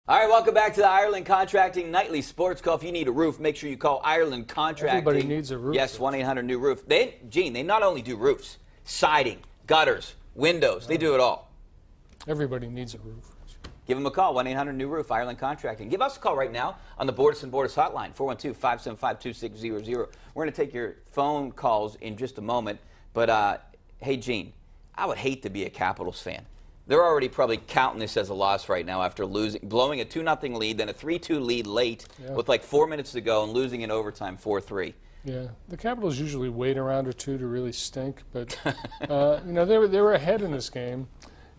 All right, welcome back to the Ireland Contracting Nightly Sports Call. If you need a roof, make sure you call Ireland Contracting. Everybody needs a roof. Yes, 1-800-NEW-ROOF. Gene, they not only do roofs, siding, gutters, windows, they do it all. Everybody needs a roof. Give them a call, 1-800-NEW-ROOF, Ireland Contracting. Give us a call right now on the Borders & Borders hotline, 412-575-2600. We're going to take your phone calls in just a moment. But, hey, Gene, I would hate to be a Capitals fan. They're already probably counting this as a loss right now after blowing a 2-0 lead, then a 3-2 lead late with like 4 minutes to go and losing in overtime 4-3. Yeah, the Capitals usually wait a round or two to really stink, but you know, they were ahead in this game,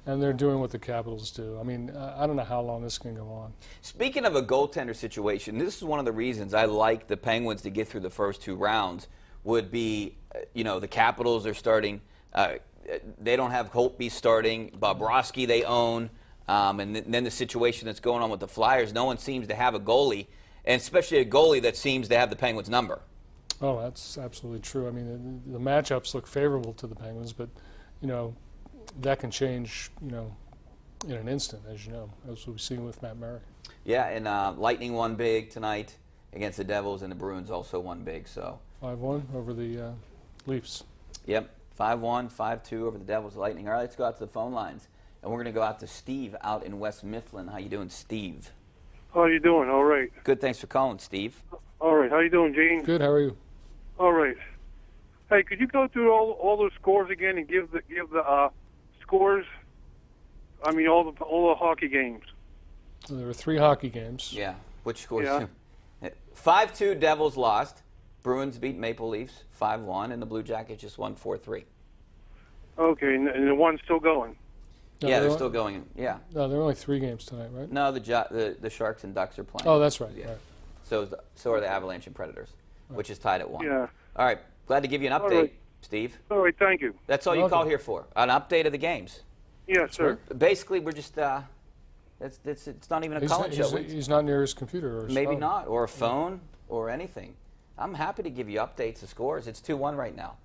and they're doing what the Capitals do. I mean, I don't know how long this can go on. Speaking of a goaltender situation, this is one of the reasons I like the Penguins to get through the first 2 rounds. Would be, you know, the Capitals are starting. They don't have Holtby starting. Bobrovsky they own. And then the situation that's going on with the Flyers, no one seems to have a goalie, and especially a goalie that seems to have the Penguins' number. Oh, that's absolutely true. I mean, the matchups look favorable to the Penguins, but, you know, that can change, you know, in an instant, as you know, as we've seen with Matt Murray. Yeah, and Lightning won big tonight against the Devils, and the Bruins also won big. So 5-1 over the Leafs. Yep. 5-1, 5-2 over the Devils Lightning. All right, let's go out to the phone lines. And we're going to go out to Steve out in West Mifflin. How you doing, Steve? How you doing? All right. Good, thanks for calling, Steve. All right. How you doing, Gene? Good, how are you? All right. Hey, could you go through all those scores again and give the scores? I mean, all the hockey games. Well, there were 3 hockey games. Yeah. Which scores? Yeah. 5-2 Devils lost. Bruins beat Maple Leafs 5-1, and the Blue Jackets just won 4-3. Okay, and the one's still going. No, yeah, they're still going. Yeah. No, there are only 3 games tonight, right? No, the Sharks and Ducks are playing. Oh, that's right. Yeah. Right. So are the Avalanche and Predators, which is tied at 1. Yeah. All right. Glad to give you an update, right. Steve. All right. Thank you. That's all you call here for, an update of the games. Yes, sir. Basically, we're just it's not even a call-in show. He's not near his computer or his maybe phone. not, or a phone, or anything. I'm happy to give you updates of scores. It's 2-1 right now,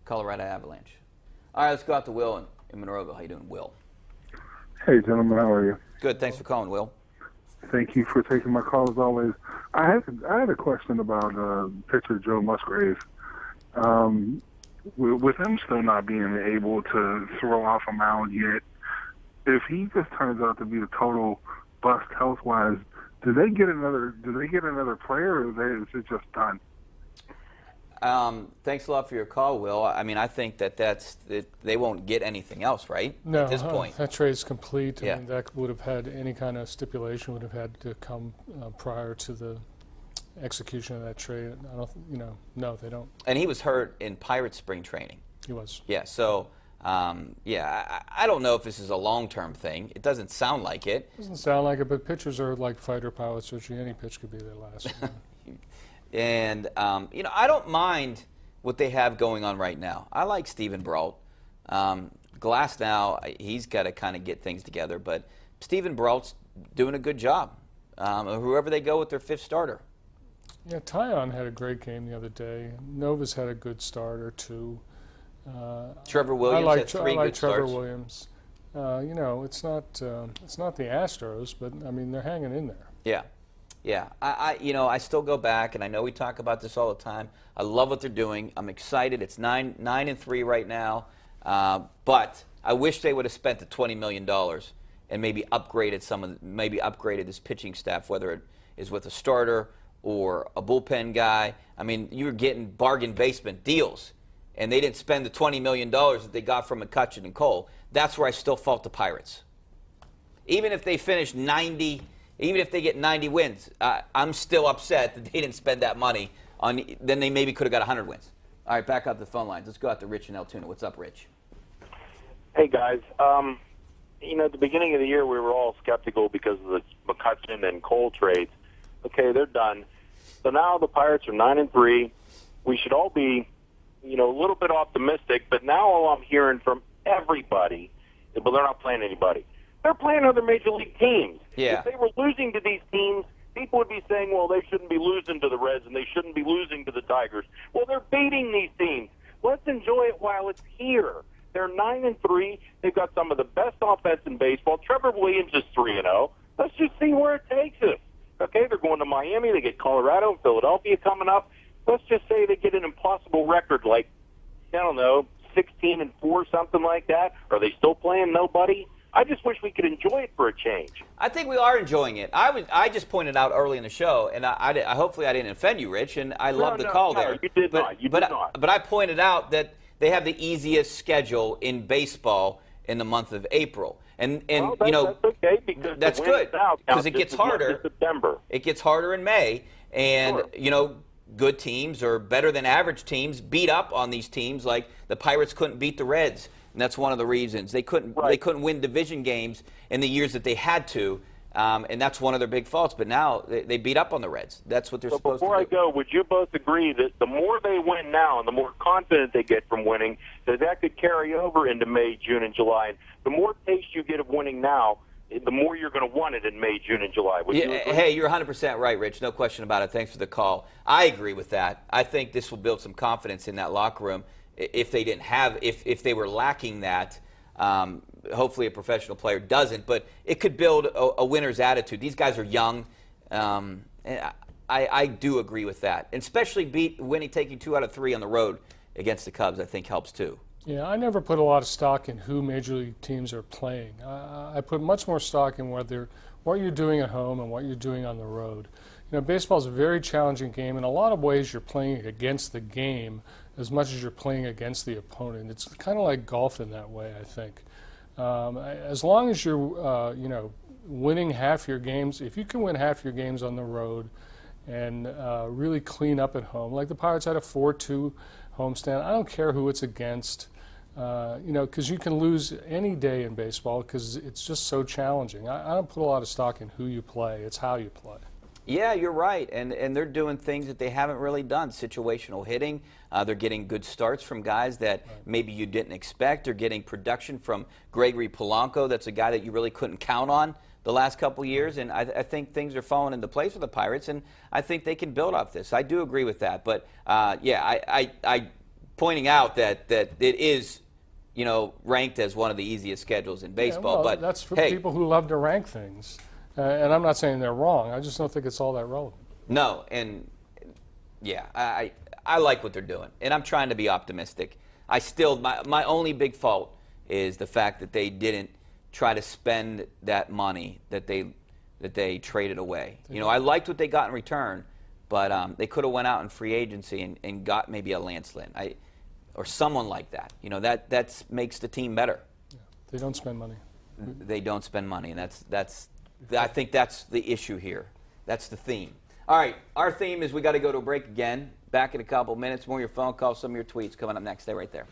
Colorado Avalanche. All right, let's go out to Will in Monroeville. How you doing, Will? Hey, gentlemen, how are you? Good. Thanks for calling, Will. Thank you for taking my call as always. I had a question about pitcher Joe Musgrave. With him still not being able to throw off a mound yet, if he just turns out to be a total bust health-wise, do they get another player, or is it just done? Thanks a lot for your call, Will. I mean, I think that they won't get anything else, right? No, at this point. That trade's complete. Yeah. I mean, that would have had any kind of stipulation would have had to come prior to the execution of that trade. I don't, you know, no, they don't. And he was hurt in Pirates spring training. He was. Yeah. So, yeah, I don't know if this is a long-term thing. It doesn't sound like it. Doesn't sound like it, but pitchers are like fighter pilots, so any pitch could be their last. And, you know, I don't mind what they have going on right now. I like Steven Brault. Glass now, he's got to kind of get things together, but Steven Brault's doing a good job. Whoever they go with their 5th starter. Yeah, Tyon had a great game the other day. Nova's had a good start or 2. Trevor Williams had 3 good Trevor starts. Williams. You know, it's not the Astros, but I mean they're hanging in there. Yeah. Yeah, you know, I still go back, and I know we talk about this all the time. I love what they're doing. I'm excited. It's 9-3 right now, but I wish they would have spent the $20 million and maybe upgraded this pitching staff, whether it is with a starter or a bullpen guy. I mean, you were getting bargain basement deals, and they didn't spend the $20 million that they got from McCutchen and Cole. That's where I still fault the Pirates. Even if they finish 90. Even if they get 90 wins, I'm still upset that they didn't spend that money on. Then they maybe could have got 100 wins. All right, back up the phone lines. Let's go out to Rich in Altoona. What's up, Rich? Hey, guys. You know, at the beginning of the year, we were all skeptical because of the McCutchen and Cole trades. Okay, they're done. So now the Pirates are 9-3. We should all be, you know, a little bit optimistic. But now all I'm hearing from everybody, but they're not playing anybody. They're playing other major league teams. Yeah. If they were losing to these teams, people would be saying, well, they shouldn't be losing to the Reds and they shouldn't be losing to the Tigers. Well, they're beating these teams. Let's enjoy it while it's here. They're 9-3. They've got some of the best offense in baseball. Trevor Williams is 3-0. Let's just see where it takes us. Okay, they're going to Miami. They get Colorado and Philadelphia coming up. Let's just say they get an impossible record like, I don't know, 16-4, something like that. Are they still playing nobody? I just wish we could enjoy it for a change. I think we are enjoying it. I just pointed out early in the show, and I hopefully I didn't offend you, Rich, and I love the call there. You did not. You did not. But I pointed out that they have the easiest schedule in baseball in the month of April. And well, you know, that's okay because that's good because it gets harder. September. It gets harder in May, and Sure. you know, good teams or better than average teams beat up on these teams. Like the Pirates couldn't beat the Reds, and that's one of the reasons they couldn't. Right. They couldn't win division games in the years that they had to, and that's one of their big faults. But now they beat up on the Reds. That's what they're supposed to do. Before I go, would you both agree that the more they win now and the more confident they get from winning, that could carry over into May, June, and July? And the more taste you get of winning now, the more you're going to want it in May, June, and July. Would you agree? Hey, you're 100% right, Rich. No question about it. Thanks for the call. I agree with that. I think this will build some confidence in that locker room. If they didn't have, if they were lacking that, hopefully a professional player doesn't. But it could build a winner's attitude. These guys are young. I do agree with that, and especially taking 2 out of 3 on the road against the Cubs. I think helps too. Yeah, I never put a lot of stock in who major league teams are playing. I put much more stock in what you're doing at home and what you're doing on the road. You know, baseball is a very challenging game. In a lot of ways, you're playing against the game as much as you're playing against the opponent. It's kind of like golf in that way, I think. As long as you're, you know, winning half your games, if you can win half your games on the road and really clean up at home, like the Pirates had a 4-2 homestand. I don't care who it's against. You know, because you can lose any day in baseball because it's just so challenging. I don't put a lot of stock in who you play. It's how you play. Yeah, you're right. And they're doing things that they haven't really done. Situational hitting. They're getting good starts from guys that maybe you didn't expect. They're getting production from Gregory Polanco. That's a guy that you really couldn't count on the last couple years. And I think things are falling into place for the Pirates, and I think they can build off this. I do agree with that. But, yeah, I pointing out that it is, you know, ranked as one of the easiest schedules in baseball. Yeah, well, but that's for hey, people who love to rank things. And I'm not saying they're wrong. I just don't think it's all that relevant. no, and yeah, I like what they're doing, and I'm trying to be optimistic. I still my only big fault is the fact that they didn't try to spend that money that they traded away. You know, I liked what they got in return, but they could have went out in free agency and got maybe a Lance Lynn or someone like that. You know, that makes the team better. Yeah. They don't spend money. They don't spend money, and I think that's the issue here. That's the theme. All right, our theme is we got to go to a break again. Back in a couple minutes. More of your phone calls, some of your tweets coming up next. Stay right there.